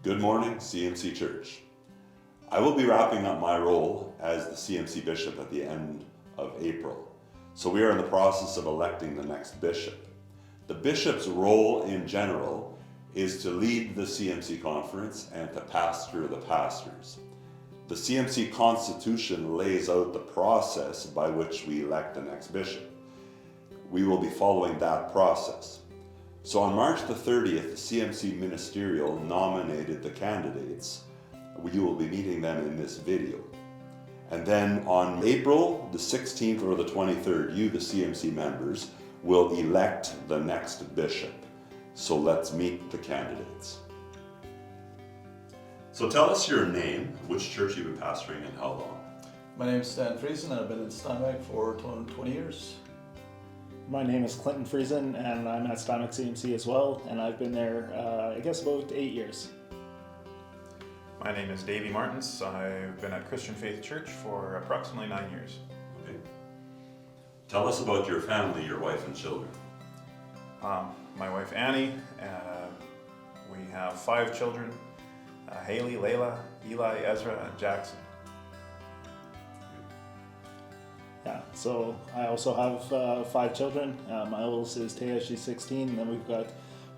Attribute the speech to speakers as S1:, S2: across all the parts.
S1: Good morning, CMC Church. I will be wrapping up my role as the CMC Bishop at the end of April. So we are in the process of electing the next bishop. The bishop's role in general is to lead the CMC conference and to pastor the pastors. The CMC Constitution lays out the process by which we elect the next bishop. We will be following that process. So on March the 30th, the CMC Ministerial nominated the candidates. You will be meeting them in this video. And then on April the 16th or the 23rd, you, the CMC members, will elect the next bishop. So let's meet the candidates. So tell us your name, which church you've been pastoring, and how long.
S2: My name is Stan Friesen, and I've been in Steinweg for 20 years.
S3: My name is Clinton Friesen, and I'm at Steinweg CMC as well, and I've been there, about 8 years.
S4: My name is Davey Martins. I've been at Christian Faith Church for approximately 9 years.
S1: Okay. Tell us about your family, your wife and children.
S4: My wife Annie, we have 5 children, Haley, Layla, Eli, Ezra, and Jackson.
S3: Yeah, so I also have 5 children. My oldest is Taya, she's 16, and then we've got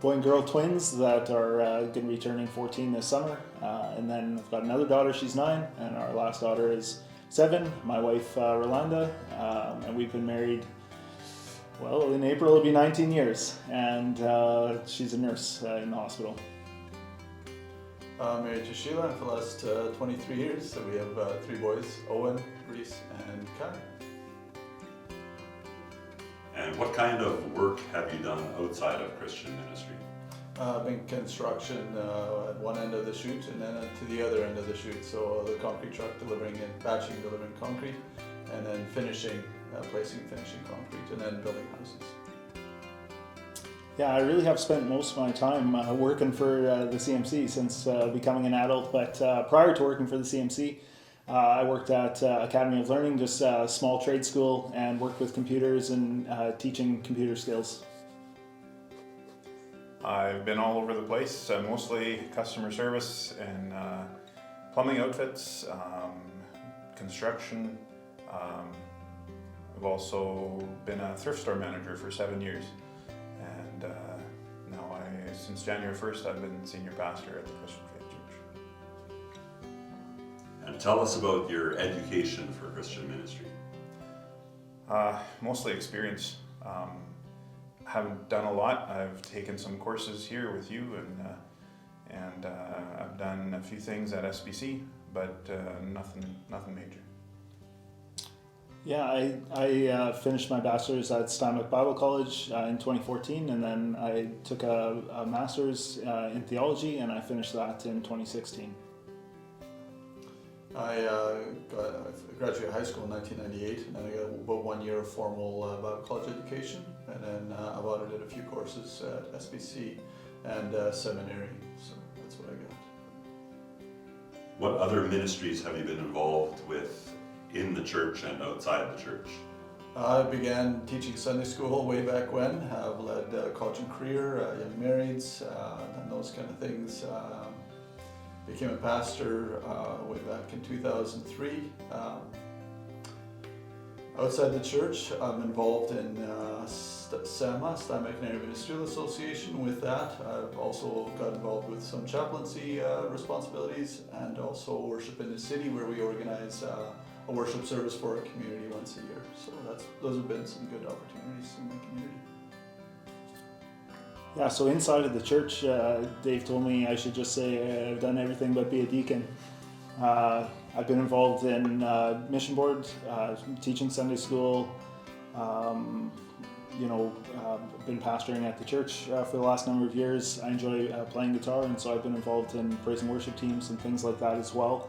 S3: boy and girl twins that are going to be turning 14 this summer. And then I've got another daughter, she's 9, and our last daughter is 7, my wife Rolanda, and we've been married, well, in April it'll be 19 years, and she's a nurse in the hospital.
S2: Married to Sheila for the last 23 years, so we have 3 boys, Owen, Reese, and Kai.
S1: And what kind of work have you done outside of Christian ministry?
S2: Been construction at one end of the chute and then to the other end of the chute. So the concrete truck delivering concrete, and then finishing concrete, and then building houses.
S3: Yeah, I really have spent most of my time working for the CMC since becoming an adult, but prior to working for the CMC, I worked at Academy of Learning, just a small trade school, and worked with computers and teaching computer skills.
S4: I've been all over the place, mostly customer service and plumbing outfits, construction. I've also been a thrift store manager for 7 years. And now since January 1st, I've been senior pastor at the Christian Faith Church.
S1: And tell us about your education for Christian ministry.
S4: Mostly experience. Haven't done a lot. I've taken some courses here with you, and I've done a few things at SBC, but nothing major.
S3: Yeah, I finished my bachelor's at Steinweg Bible College in 2014, and then I took a master's in theology, and I finished that in 2016.
S2: I graduated high school in 1998, and then I got about 1 year of formal Bible college education, and then I've audited a few courses at SBC and seminary, so that's what I got.
S1: What other ministries have you been involved with in the church and outside the church?
S2: I began teaching Sunday school way back when. I've led college and career, young marrieds, done those kind of things. Became a pastor way back in 2003. Outside the church, I'm involved in SAMA, Steinweg Canary Ministerial Association. With that, I've also got involved with some chaplaincy responsibilities, and also worship in the city, where we organize a worship service for our community once a year. So those have been some good opportunities in my community.
S3: Yeah, so inside of the church, Dave told me I should just say I've done everything but be a deacon. I've been involved in mission board, teaching Sunday school, been pastoring at the church for the last number of years. I enjoy playing guitar, and so I've been involved in praise and worship teams and things like that as well.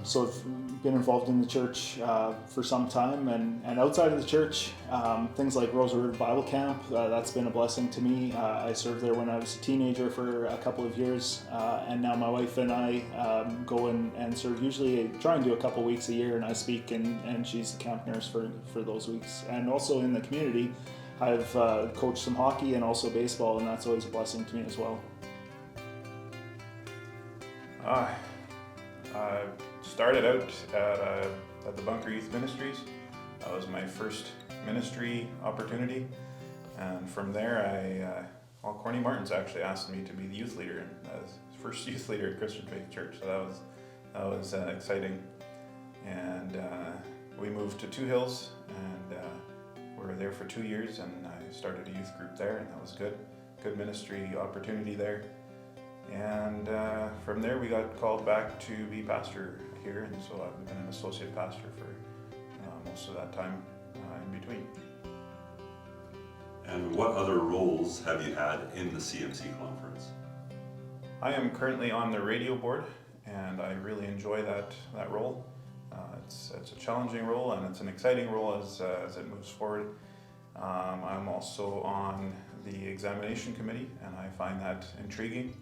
S3: So I've been involved in the church for some time, and outside of the church, things like Rosa River Bible Camp, that's been a blessing to me. I served there when I was a teenager for a couple of years, and now my wife and I go and serve, usually try and do a couple weeks a year, and I speak, and she's the camp nurse for those weeks. And also in the community, I've coached some hockey and also baseball, and that's always a blessing to me as well.
S4: I started out at the Bunker Youth Ministries. That was my first ministry opportunity, and from there Corny Martins actually asked me to be the youth leader, and I was his first youth leader at Christian Faith Church, so that was exciting. And we moved to Two Hills, and we were there for 2 years, and I started a youth group there, and that was good ministry opportunity there. And from there we got called back to be pastor here, and so I've been an associate pastor for most of that time in between.
S1: And what other roles have you had in the CMC conference?
S4: I am currently on the radio board, and I really enjoy that role. It's a challenging role, and it's an exciting role as it moves forward. I'm also on the examination committee, and I find that intriguing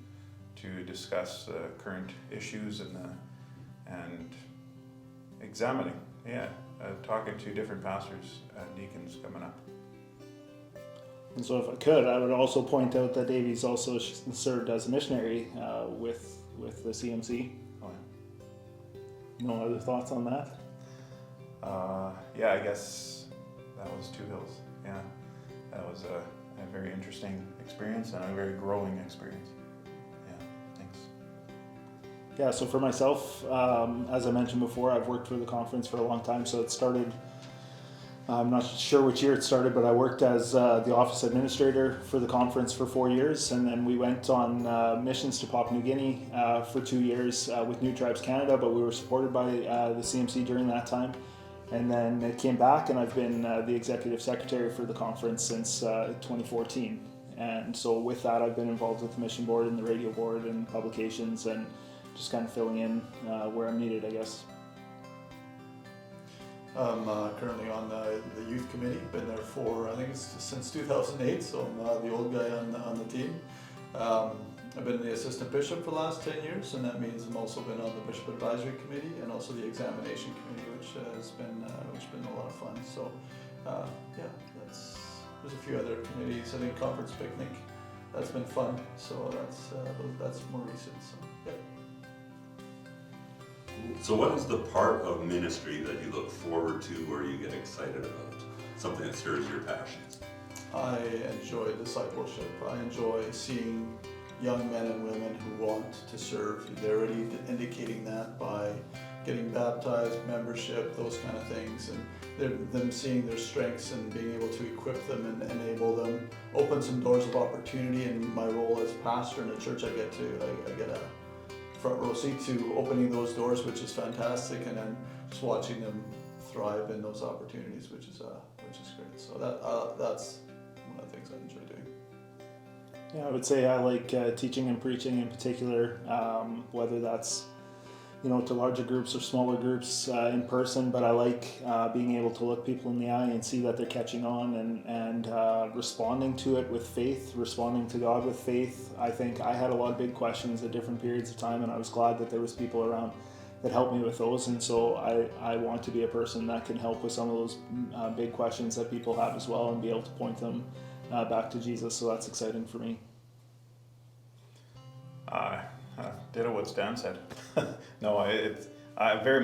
S4: to discuss current issues and examining, talking to different pastors and deacons coming up.
S3: And so if I could, I would also point out that Davey's also served as a missionary with the CMC.
S4: Oh,
S3: No other thoughts on that?
S4: I guess that was Two Hills. Yeah, that was a very interesting experience and a very growing experience. Yeah, thanks.
S3: Yeah, so for myself, as I mentioned before, I've worked for the conference for a long time, so it started, I'm not sure which year it started, but I worked as the office administrator for the conference for 4 years, and then we went on missions to Papua New Guinea for 2 years with New Tribes Canada, but we were supported by the CMC during that time. And then it came back, and I've been the executive secretary for the conference since 2014. And so with that, I've been involved with the mission board and the radio board and publications, and just kind of filling in where I'm needed, I guess.
S2: I'm currently on the youth committee. Been there for, I think it's since 2008, so I'm the old guy on the team. I've been the assistant bishop for the last 10 years, and that means I've also been on the bishop advisory committee and also the examination committee, which has been a lot of fun. So there's a few other committees. I think conference picnic, that's been fun. So that's more recent. So yeah.
S1: So what is the part of ministry that you look forward to or you get excited about? Something that stirs your passions?
S2: I enjoy discipleship. I enjoy seeing young men and women who want to serve. They're already indicating that by getting baptized, membership, those kind of things, and them seeing their strengths and being able to equip them and enable them, open some doors of opportunity. In my role as pastor in the church, I get a front row seat to opening those doors, which is fantastic, and then just watching them thrive in those opportunities, which is great. So that's one of the things I enjoy doing.
S3: Yeah, I would say I like teaching and preaching in particular, whether that's to larger groups or smaller groups in person, but I like being able to look people in the eye and see that they're catching on and responding to it with faith, responding to God with faith. I think I had a lot of big questions at different periods of time, and I was glad that there was people around that helped me with those, and so I want to be a person that can help with some of those big questions that people have as well and be able to point them back to Jesus, so that's exciting for me.
S4: Ditto what Stan said. No, it's very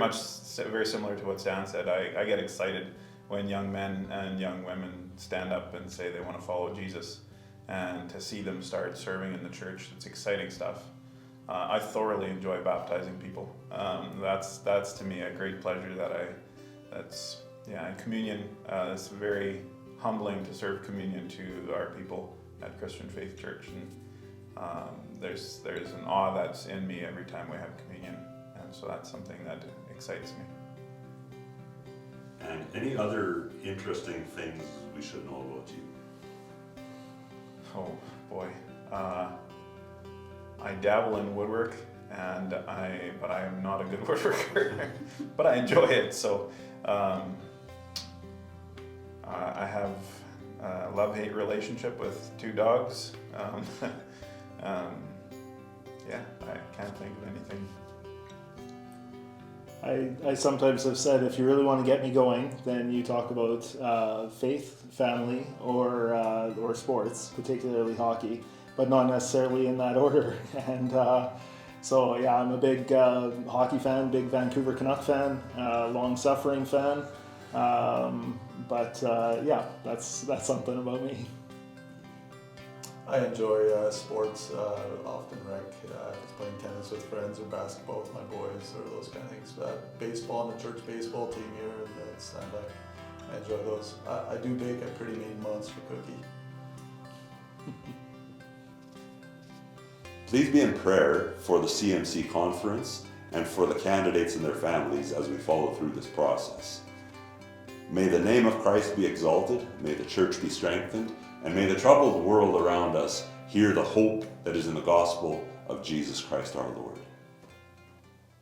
S4: similar to what Stan said. I get excited when young men and young women stand up and say they want to follow Jesus, and to see them start serving in the church. It's exciting stuff. I thoroughly enjoy baptizing people. That's to me a great pleasure. And communion. It's very humbling to serve communion to our people at Christian Faith Church, and there's an awe that's in me every time we have communion, and so that's something that excites me.
S1: And any other interesting things we should know about you?
S4: Oh boy, I dabble in woodwork, but I am not a good woodworker, but I enjoy it. So I have a love-hate relationship with 2 dogs. I can't think of anything.
S3: I sometimes have said, if you really want to get me going, then you talk about faith, family, or sports, particularly hockey, but not necessarily in that order. And So yeah, I'm a big hockey fan, big Vancouver Canuck fan, long-suffering fan. But yeah, that's something about me.
S2: I enjoy sports, often rec, just playing tennis with friends or basketball with my boys or those kind of things. Baseball and a church baseball team here in Steinbach. I enjoy those. I do bake a pretty mean monster cookie.
S1: Please be in prayer for the CMC conference and for the candidates and their families as we follow through this process. May the name of Christ be exalted, may the church be strengthened, and may the troubled world around us hear the hope that is in the gospel of Jesus Christ our Lord.